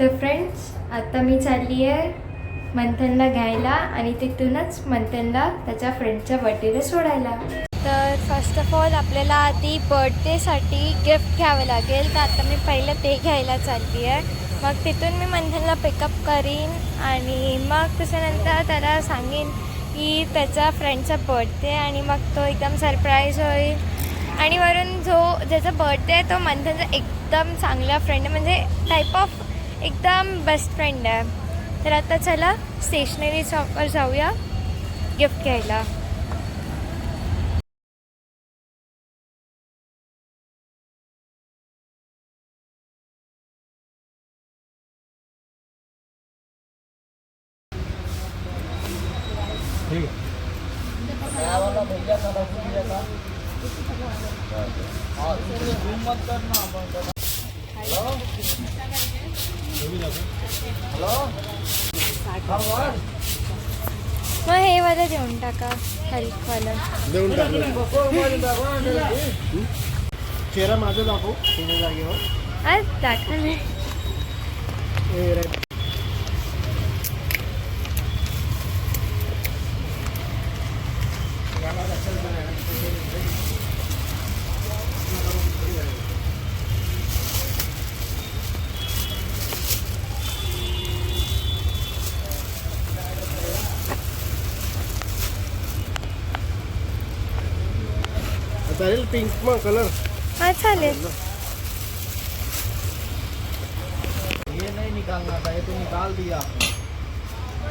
तर फ्रेंड्स, आता मी चालली आहे मंथनला घ्यायला आणि तिथूनच मंथनला त्याच्या फ्रेंडच्या बर्थडेला सोडायला. तर फर्स्ट ऑफ ऑल आपल्याला आधी बर्थडेसाठी गिफ्ट घ्यावं लागेल. तर आता मी पहिलं ते घ्यायला चालली आहे. मग तिथून मी मंथनला पिकअप करीन आणि मग त्याच्यानंतर त्याला सांगेन की त्याचा फ्रेंडचा बर्थडे आणि मग तो एकदम सरप्राईज होईल. आणि वरून ज्याचा बर्थडे आहे तो मंथनचा एकदम चांगला फ्रेंड आहे, म्हणजे टाईप ऑफ एकदम बेस्ट फ्रेंड आहे. तर आता चला स्टेशनरी शॉपवर जाऊया गिफ्ट घ्यायला. मग हे वाला देऊन टाका, हेल्पवाला देऊन टाका. चेहरा माझा दाखव तुझ्या जागेवर. आज दाखवले. चालेल पिंक मग कलर. हा चालेल. ये नहीं निकालना था, ये तो निकाल दिया.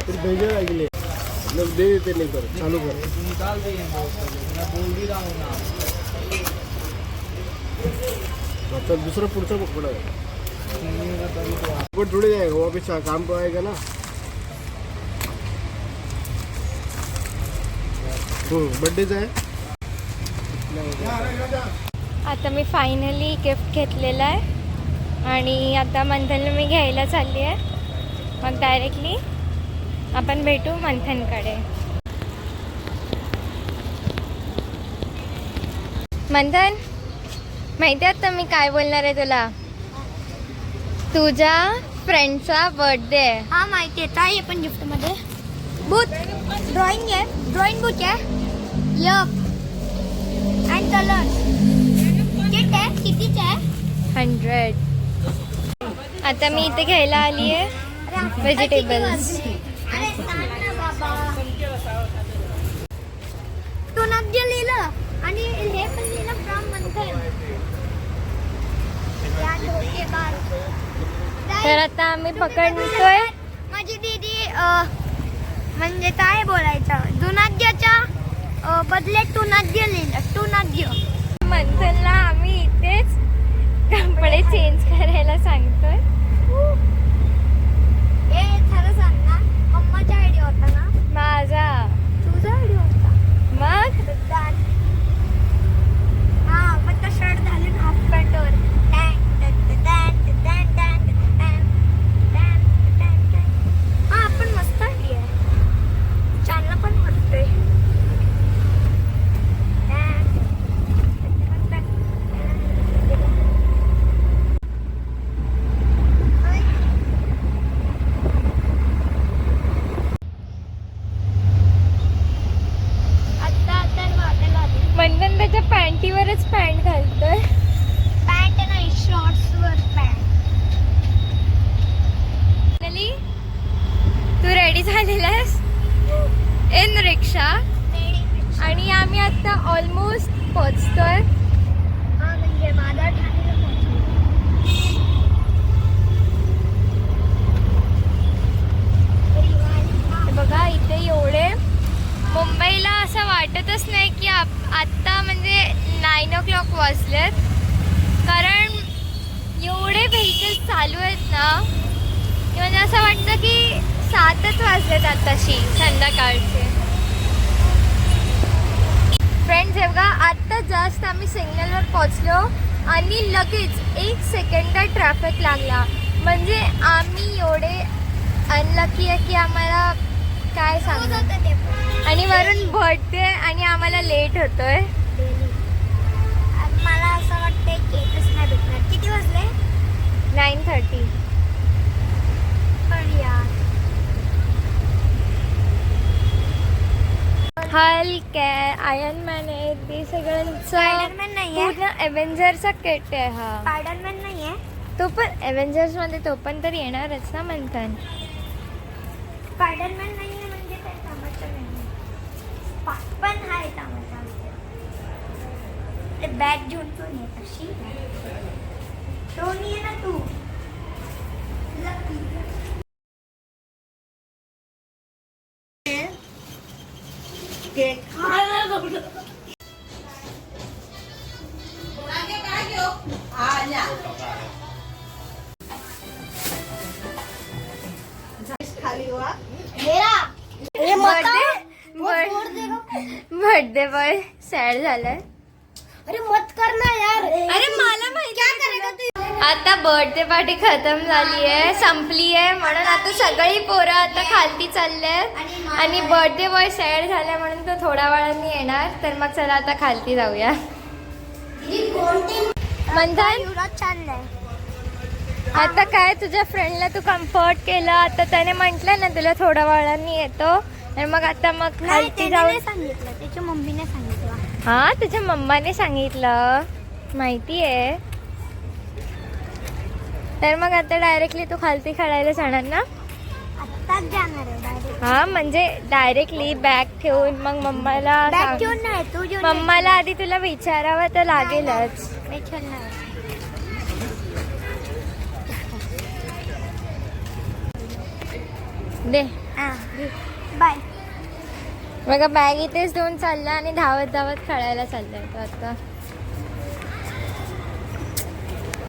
फिर भेजे अगले मतलब दे देते नहीं कर चालू कर. तू निकाल दिए मैं बोल भी रहा हूँ ना. आता दूसरा पुढचा पकडा वो जुड़ जाएगा, वो अभी काम तो आएगा ना. बर्थडेच आहे. आता मी फायनली गिफ्ट घेतलेलं आहे आणि आता मंथनला मी घ्यायला चालली आहे. मग डायरेक्टली आपण भेटू मंथनकडे. मंथन, माहिती आहे आता मी काय बोलणार आहे तुला? तुझ्या फ्रेंडचा बर्थडे आहे. हा माहिती आहे. काय आहे पण गिफ्टमध्ये? बुक, ड्रॉइंग आहे, ड्रॉइंग बुक आहे, यप अँड कलर किट आहे. कितीच आहे? 100. आता मी इथे घ्यायला आली आहे व्हेजिटेबल्स. अरे सांग ना बाबा. तू नक्की लिहिलं आणि हे पण लिहिलं फ्रॉम मंथन. तर आता आम्ही पकडतोय. माझी दीदी म्हणजे काय बोलायचं, दुनाद्याच्या बदले टुनाद्य लिहिलं. टुनाद्य. मंथनला आम्ही इथेच कपडे चेंज करायला सांगतोय. हे खरं सांग ना, मम्माचा आयडिया होता ना? माझा. तुझा आयडिया होता मग हा. पण तो शर्ट घालून हाफ पॅन्टवर हा पण मस्त आयडिया आहे. चालना पण वाटतंय. मंथन त्याच्या पॅन्टीवरच पॅन्ट घालतोय. पॅन्ट नाही, शॉर्ट्सवर पॅन्ट. फायनली तू रेडी झालेलास इन रिक्षा आणि आम्ही आता ऑलमोस्ट पोचतोय. हा म्हणजे माझा ठाण्याला पोहोचलो. बघा इथे एवढे मुंबईला असं वाटतच नाही की आत्ता म्हणजे 9 o'clock वाजलेत, कारण एवढे व्हेकल्स चालू आहेत ना की म्हणजे असं वाटतं की 7च वाजलेत आत्ताशी संध्याकाळचे. फ्रेंड्स हे बघा, आत्ता जस्ट आम्ही सिग्नलवर पोचलो आणि लगेच 1 सेकंदात ट्रॅफिक लागला. म्हणजे आम्ही एवढे अनलकी आहे की आम्हाला काय सांगू. आणि वरून बर्थडे आणि आम्हाला लेट होतोय. मला असं वाटतंय केकच नाही भेटणार. किती वाजले? 9:30. हल्क आहे, आयर्न मॅन आहे, ते सगळ्यांचं स्पायडरमॅन नाहीये पूर्ण एव्हेंजरचा किट आहे हा. स्पायडरमॅन नाहीये तो पण एव्हेंजर्स मध्ये तो पण तर येणारच ना मंथन. स्पायडरमॅन नाहीये म्हणजे काय कामाचं नाही. पण आहे कामाचं. बॅग घेऊन पण ये कशी दोन्ही आहे ना तू. बर्थडे बॉय सॅड झालाय. अरे मत कर ना यार. अरे मला माहिती आता बर्थडे पार्टी खतम झाली आहे, संपली आहे, म्हणून आता सगळी पोरं आता खालती चालले आणि बर्थडे बॉय सॅड झालाय म्हणून तो थोड्या वेळाने येणार. तर मग चला आता खालती जाऊया. मंथन युवराज चाललाय. आता काय तुझ्या फ्रेंडला तू कम्फर्ट केलं, आता त्याने म्हटलं ना तुला थोड्या वेळाने येतो, आणि मग आता मग खालती जाऊन सांगितलं, त्याच्या मम्मीने सांगितलं. हा तुझ्या मम्माने सांगितलं माहिती आहे. तर मग आता डायरेक्टली तू खालती खेळायला जाणार ना. आत्ताच जाणार आहे डायरेक्ट. हा म्हणजे डायरेक्टली बॅग ठेवून मग मम्माला बॅग घेऊन नाही तू घेऊन मम्माला आधी तुला विचारावं तर लागेलच. नाही. दे बाय. बघा बॅग इथेच देऊन चालला आणि धावत धावत खेळायला चाललाय तो आता.